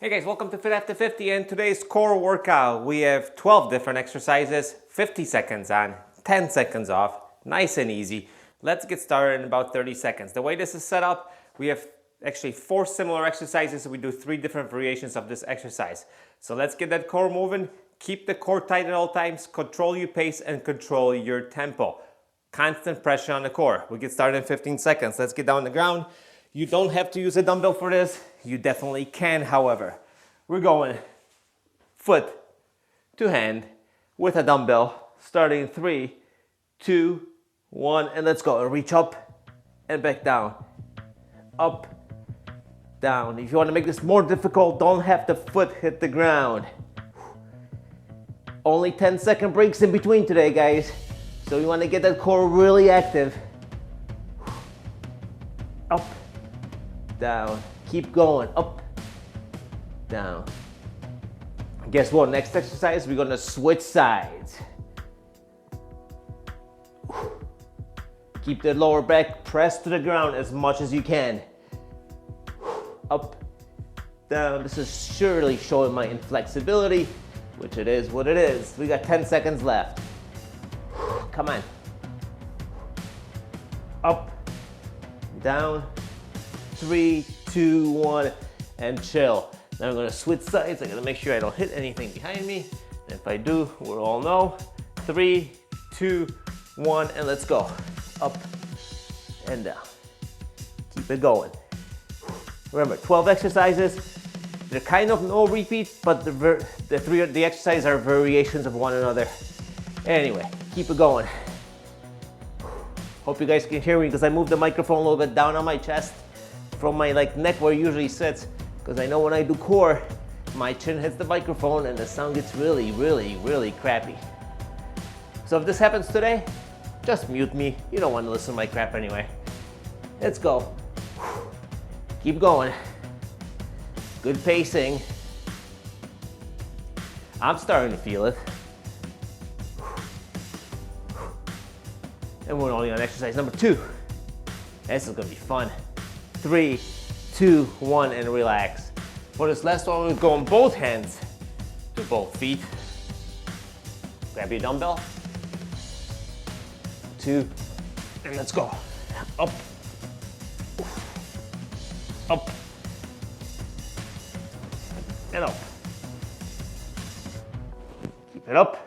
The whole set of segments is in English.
Hey guys, welcome to Fit After 50 and today's core workout. We have 12 different exercises, 50 seconds on, 10 seconds off, nice and easy. Let's get started in about 30 seconds. The way this is set up, we have actually 4 similar exercises. So we do 3 different variations of this exercise. So let's get that core moving. Keep the core tight at all times, control your pace and control your tempo. Constant pressure on the core. We get started in 15 seconds. Let's get down on the ground. You don't have to use a dumbbell for this. You definitely can, however. We're going foot to hand with a dumbbell, starting 3, 2, 1, and let's go. Reach up and back down. Up, down. If you want to make this more difficult, don't have the foot hit the ground. Only 10-second breaks in between today, guys. So you want to get that core really active. Up, down. Keep going. Up, down. Guess what? Next exercise, we're going to switch sides. Keep the lower back pressed to the ground as much as you can. Up, down. This is surely showing my inflexibility, which it is what it is. We got 10 seconds left. Come on. Up, down, 3, 2, 1, and chill. Now I'm gonna switch sides. I gotta make sure I don't hit anything behind me. And if I do, we'll all know. 3, 2, 1, and let's go. Up and down. Keep it going. Remember, 12 exercises. They're kind of no repeat, but the exercises are variations of one another. Anyway, keep it going. Hope you guys can hear me because I moved the microphone a little bit down on my chest from my neck where it usually sits, because I know when I do core, my chin hits the microphone and the sound gets really, really, really crappy. So if this happens today, just mute me. You don't want to listen to my crap anyway. Let's go. Keep going. Good pacing. I'm starting to feel it. And we're only on exercise number 2. This is gonna be fun. 3, 2, 1, and relax. For this last one, we're going both hands to both feet. Grab your dumbbell. 2, and let's go. Up, up, and up. Keep it up.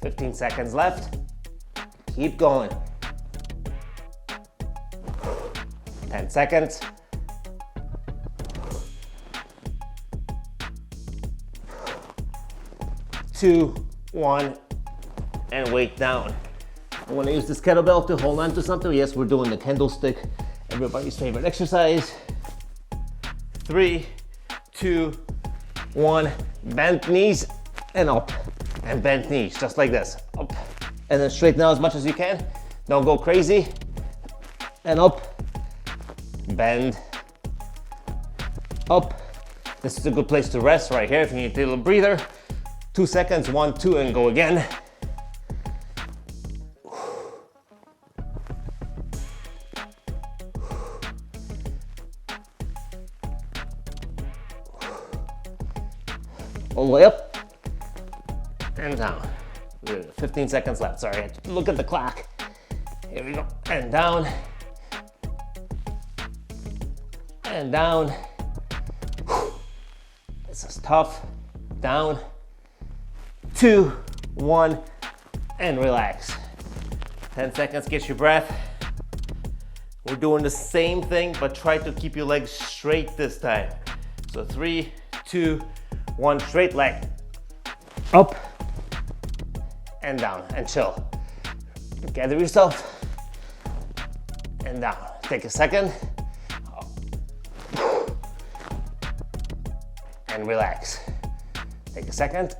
Fifteen seconds left. Keep going. 10 seconds. 2, 1, and weight down. I want to use this kettlebell to hold on to something. Yes, we're doing the candlestick, everybody's favorite exercise. 3, 2, 1, bent knees and up. And bent knees, just like this. Up. And then straighten out as much as you can. Don't go crazy. And up. Bend. Up. This is a good place to rest right here if you need a little breather. 2 seconds, 1, 2, and go again. All the way up. And down. 15 seconds left. Sorry, I had to look at the clock. Here we go. And down. And down. This is tough. Down. 2, 1, and relax. 10 seconds, get your breath. We're doing the same thing, but try to keep your legs straight this time. So 3, 2, 1, straight leg. Up. And down, and chill. Gather yourself, and down. Take a second, and relax. Take a second,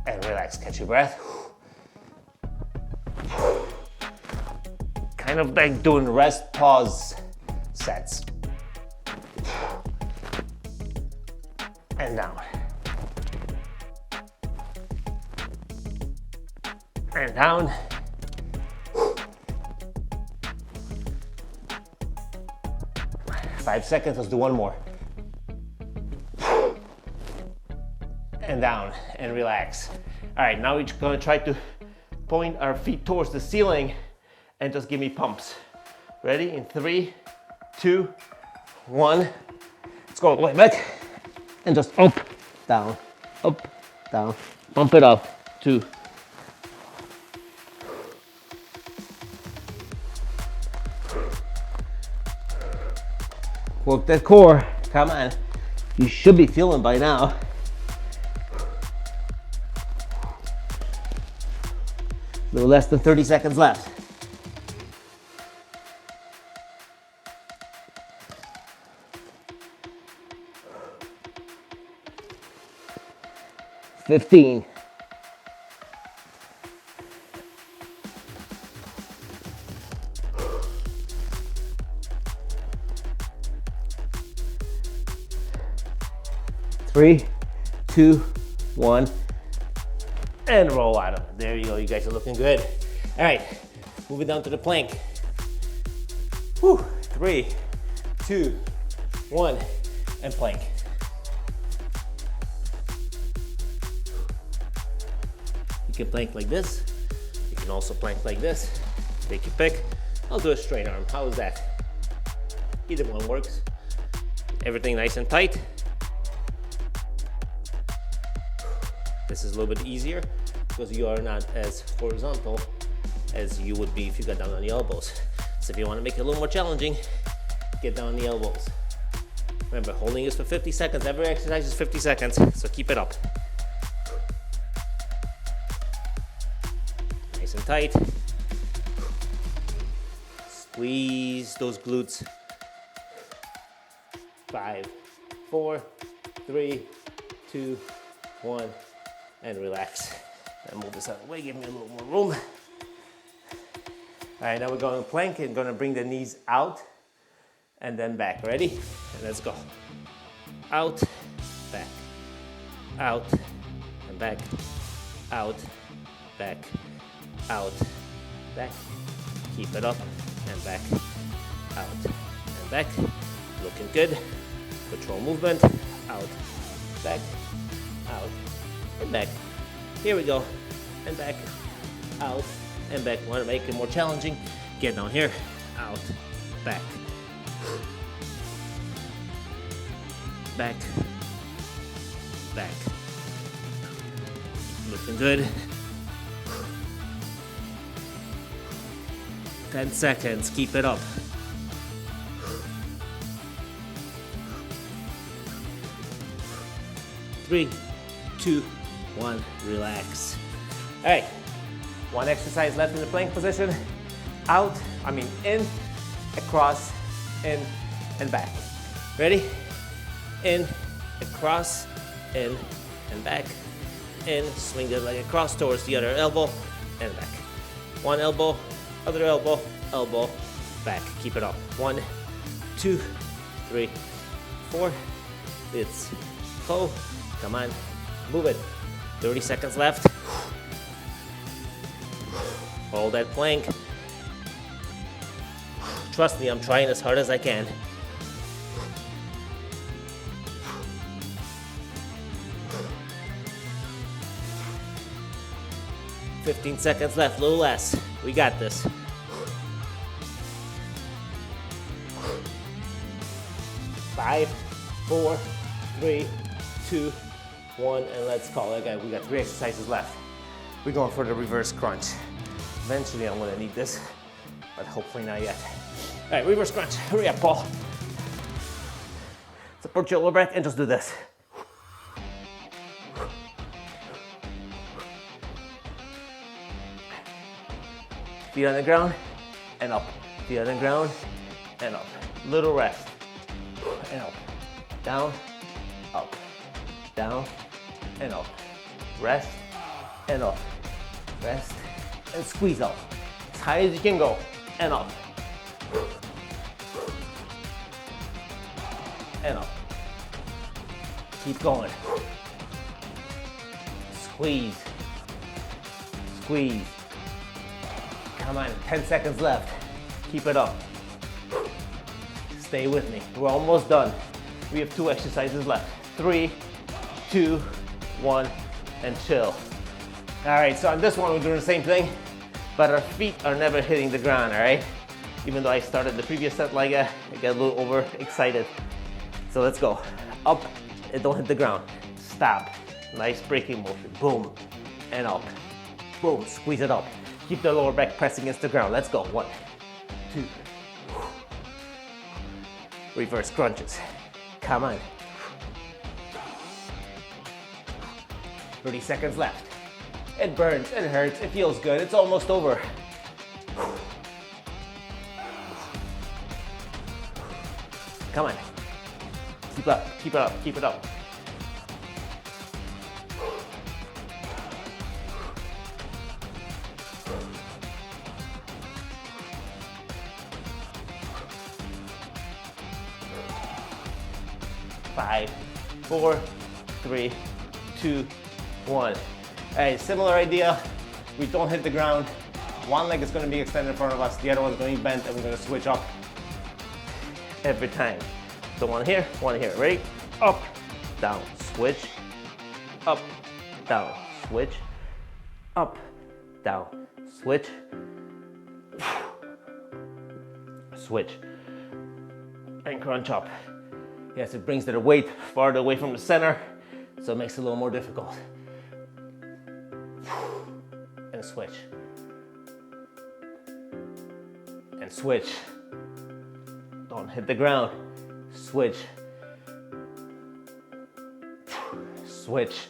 and and relax, catch your breath. Kind of like doing rest, pause sets. And down. And down. 5 seconds, let's do one more. And down, and relax. All right, now we're gonna try to point our feet towards the ceiling and just give me pumps. Ready? In 3, 2, 1. Let's go all the way back. And just up, down, pump it up. 2. Work that core, come on. You should be feeling by now. A little less than 30 seconds left. $15. 3, 2, 1, and roll out of it. There you go, you guys are looking good. All right, moving down to the plank. Whew. 3, 2, 1, and plank. You can plank like this. You can also plank like this. Take your pick. I'll do a straight arm. How is that? Either one works. Everything nice and tight. This is a little bit easier because you are not as horizontal as you would be if you got down on the elbows. So if you want to make it a little more challenging, get down on the elbows. Remember, holding is for 50 seconds. Every exercise is 50 seconds, so keep it up. Nice and tight. Squeeze those glutes. 5, 4, 3, 2, 1, and relax. And move this out of the way, give me a little more room. All right, now we're going to plank and going to bring the knees out and then back. Ready? And let's go. Out, back, out, and back, out, back, out, back. Keep it up and back, out, and back. Looking good. Control movement. Out, back, out, and back. Here we go. And back, out, and back. Want to make it more challenging? Get down here. Out, back, back, back. Looking good. 10 seconds. Keep it up. Three, 2, 1, relax. All right, one exercise left in the plank position. In, across, in, and back. Ready? In, across, in, and back. In, swing the leg across towards the other elbow, and back. One elbow, other elbow, elbow, back. Keep it up. 1, 2, 3, 4. It's go. Come on, move it. 30 seconds left. Hold that plank. Trust me, I'm trying as hard as I can. $15 seconds left, a little less. We got this. Five, 4, 3, 2, 1, and let's call it. We got 3 exercises left. We're going for the reverse crunch. Eventually I'm gonna need this, but hopefully not yet. All right, reverse crunch. Hurry up, Paul. Support your lower back and just do this. Feet on the ground and up. Feet on the ground and up. Little rest and up. Down, up, down, and up. Rest and up. Rest and squeeze up. As high as you can go, and up. And up. Keep going. Squeeze. Squeeze. Come on, 10 seconds left. Keep it up. Stay with me. We're almost done. We have 2 exercises left. 3, 2, 1, and chill. All right, so on this one, we're doing the same thing, but our feet are never hitting the ground, all right? Even though I started the previous set like that, I get a little overexcited. So let's go. Up, and don't hit the ground. Stop. Nice braking motion. Boom, and up. Boom, squeeze it up. Keep the lower back pressing against the ground. Let's go. 1, 2. Reverse crunches. Come on. 30 seconds left. It burns, it hurts, it feels good. It's almost over. Come on. Keep up, keep it up, keep it up. Five, 4, 3, 2, 1. All right, similar idea. We don't hit the ground. One leg is going to be extended in front of us. The other one's going to be bent, and we're going to switch up every time. So one here, one here. Ready? Up, down, switch. Up, down, switch. Up, down, switch. Switch. And crunch up. Yes, it brings the weight farther away from the center, so it makes it a little more difficult. And switch. And switch. Don't hit the ground. Switch. Switch.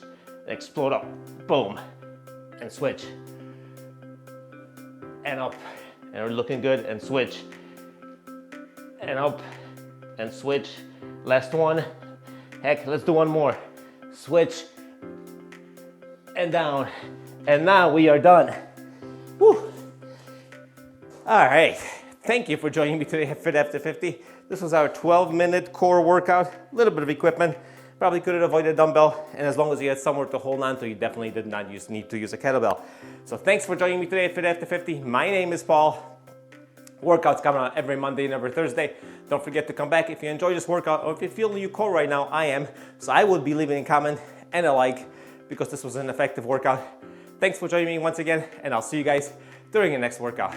Explode up. Boom. And switch. And up. And we're looking good. And switch. And up. And switch. Last one. Heck, let's do one more. Switch. And down. And now we are done. Whew. All right. Thank you for joining me today at Fit After 50. This was our 12-minute core workout. A little bit of equipment. Probably could have avoided a dumbbell. And as long as you had somewhere to hold on to, you definitely did not need to use a kettlebell. So thanks for joining me today at Fit After 50. My name is Paul. Workouts coming out every Monday and every Thursday. Don't forget to come back if you enjoy this workout, or if you feel new core right now. I am. So I would be leaving a comment and a like, because this was an effective workout. Thanks for joining me once again, and I'll see you guys during the next workout.